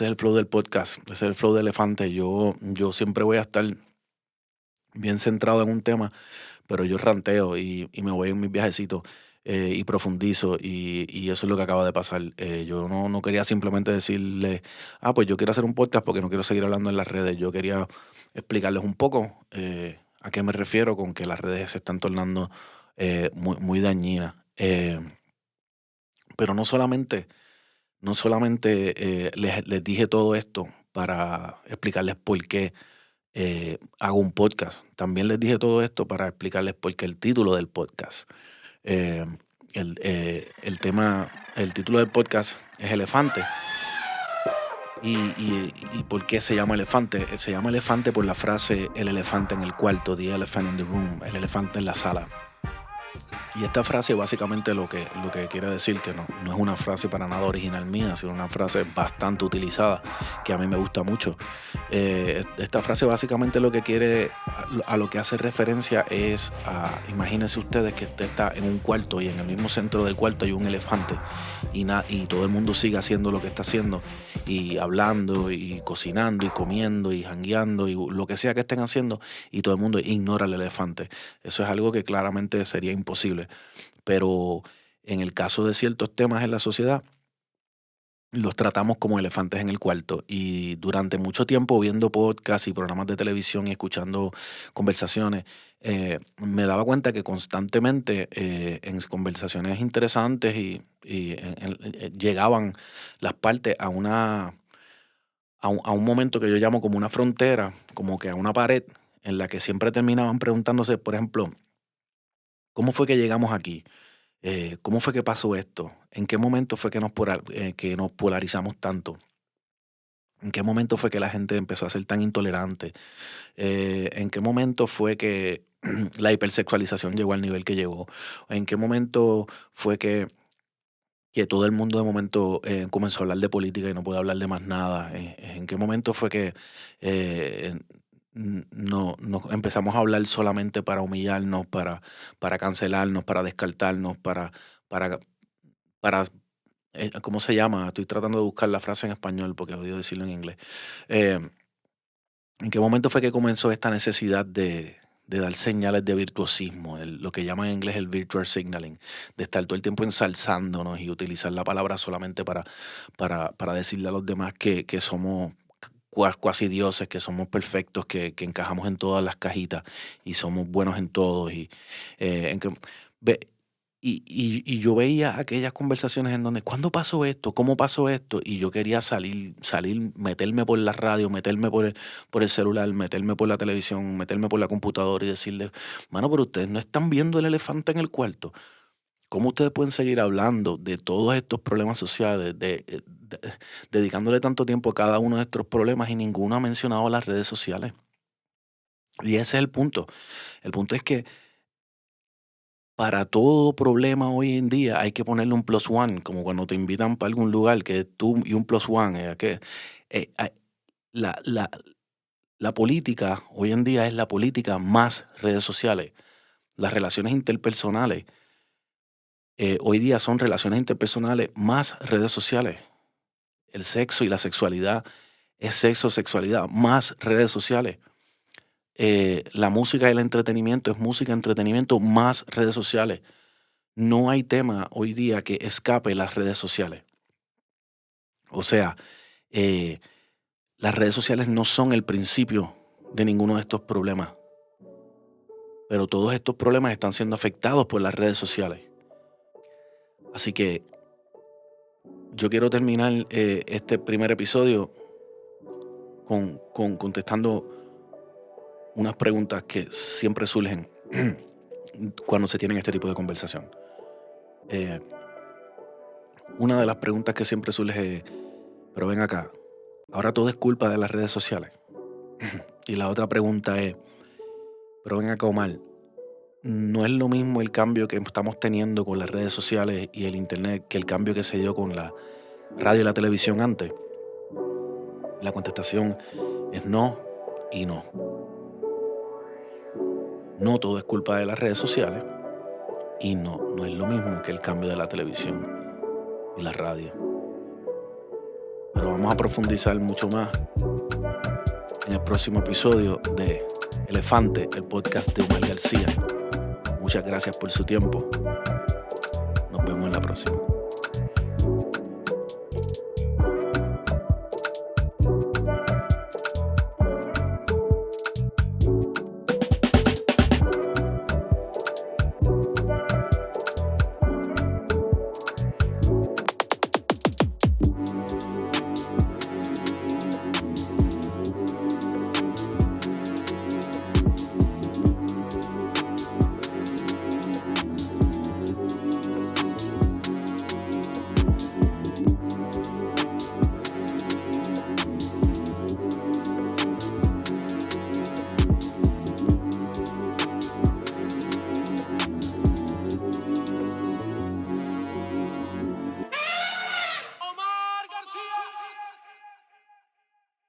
el flow del podcast, ese es el flow de elefante. Yo siempre voy a estar bien centrado en un tema, pero yo ranteo y me voy en mis viajecitos y profundizo y eso es lo que acaba de pasar. Yo no quería simplemente decirle, pues yo quiero hacer un podcast porque no quiero seguir hablando en las redes. Yo quería explicarles un poco a qué me refiero con que las redes se están tornando muy dañinas. Pero no solamente les dije todo esto para explicarles por qué hago un podcast. También les dije todo esto para explicarles por qué el título del podcast. Eh, el título del podcast es Elefante. ¿Y por qué se llama elefante? Se llama elefante por la frase el elefante en el cuarto, the elephant in the room, el elefante en la sala. Y esta frase básicamente lo que quiere decir que no es una frase para nada original mía, sino una frase bastante utilizada, que a mí me gusta mucho. Esta frase básicamente lo que quiere, a lo que hace referencia es imagínense ustedes que usted está en un cuarto y en el mismo centro del cuarto hay un elefante y todo el mundo sigue haciendo lo que está haciendo y hablando y cocinando y comiendo y jangueando y lo que sea que estén haciendo y todo el mundo ignora al elefante. Eso es algo que claramente sería imposible. Pero en el caso de ciertos temas en la sociedad, los tratamos como elefantes en el cuarto. Y durante mucho tiempo viendo podcasts y programas de televisión y escuchando conversaciones, me daba cuenta que constantemente en conversaciones interesantes llegaban las partes a un momento que yo llamo como una frontera, como que a una pared en la que siempre terminaban preguntándose, por ejemplo, ¿cómo fue que llegamos aquí? ¿Cómo fue que pasó esto? ¿En qué momento fue que nos polarizamos tanto? ¿En qué momento fue que la gente empezó a ser tan intolerante? ¿En qué momento fue que la hipersexualización llegó al nivel que llegó? ¿En qué momento fue que todo el mundo de momento comenzó a hablar de política y no puede hablar de más nada? ¿En qué momento fue que eh, no empezamos a hablar solamente para humillarnos, para cancelarnos, para descartarnos, para, para ¿cómo se llama? Estoy tratando de buscar la frase en español porque odio decirlo en inglés. Eh, ¿En qué momento fue que comenzó esta necesidad de dar señales de virtuosismo, lo que llaman en inglés el virtual signaling, de estar todo el tiempo ensalzándonos y utilizar la palabra solamente para decirle a los demás que somos cuasi dioses, que somos perfectos, que encajamos en todas las cajitas y somos buenos en todo? Ve- y yo veía aquellas conversaciones en donde, ¿cuándo pasó esto? ¿Cómo pasó esto? Y yo quería salir, meterme por la radio, meterme por el celular, meterme por la televisión, meterme por la computadora y decirle, mano, pero ustedes no están viendo el elefante en el cuarto. ¿Cómo ustedes pueden seguir hablando de todos estos problemas sociales, dedicándole tanto tiempo a cada uno de estos problemas y ninguno ha mencionado las redes sociales? Y ese es el punto. El punto es que para todo problema hoy en día hay que ponerle un plus one, como cuando te invitan para algún lugar, que es tú y un plus one. Eh, ah, la, la, la política hoy en día es la política más redes sociales. Las relaciones interpersonales hoy día son relaciones interpersonales más redes sociales. El sexo y la sexualidad es sexo, sexualidad, más redes sociales. La música y el entretenimiento es música, entretenimiento, más redes sociales. No hay tema hoy día que escape las redes sociales. O sea, eh, las redes sociales no son el principio de ninguno de estos problemas, pero todos estos problemas están siendo afectados por las redes sociales. Así que yo quiero terminar este primer episodio con contestando unas preguntas que siempre surgen cuando se tienen este tipo de conversación. Una de las preguntas que siempre surge es, pero ven acá, ahora todo es culpa de las redes sociales. Y la otra pregunta es, pero ven acá, Omar, no es lo mismo el cambio que estamos teniendo con las redes sociales y el internet que el cambio que se dio con la radio y la televisión antes. La contestación es no y no. No todo es culpa de las redes sociales y no es lo mismo que el cambio de la televisión y la radio. Pero vamos a profundizar mucho más en el próximo episodio de Elefante, el podcast de Omar García. Muchas gracias por su tiempo. Nos vemos en la próxima.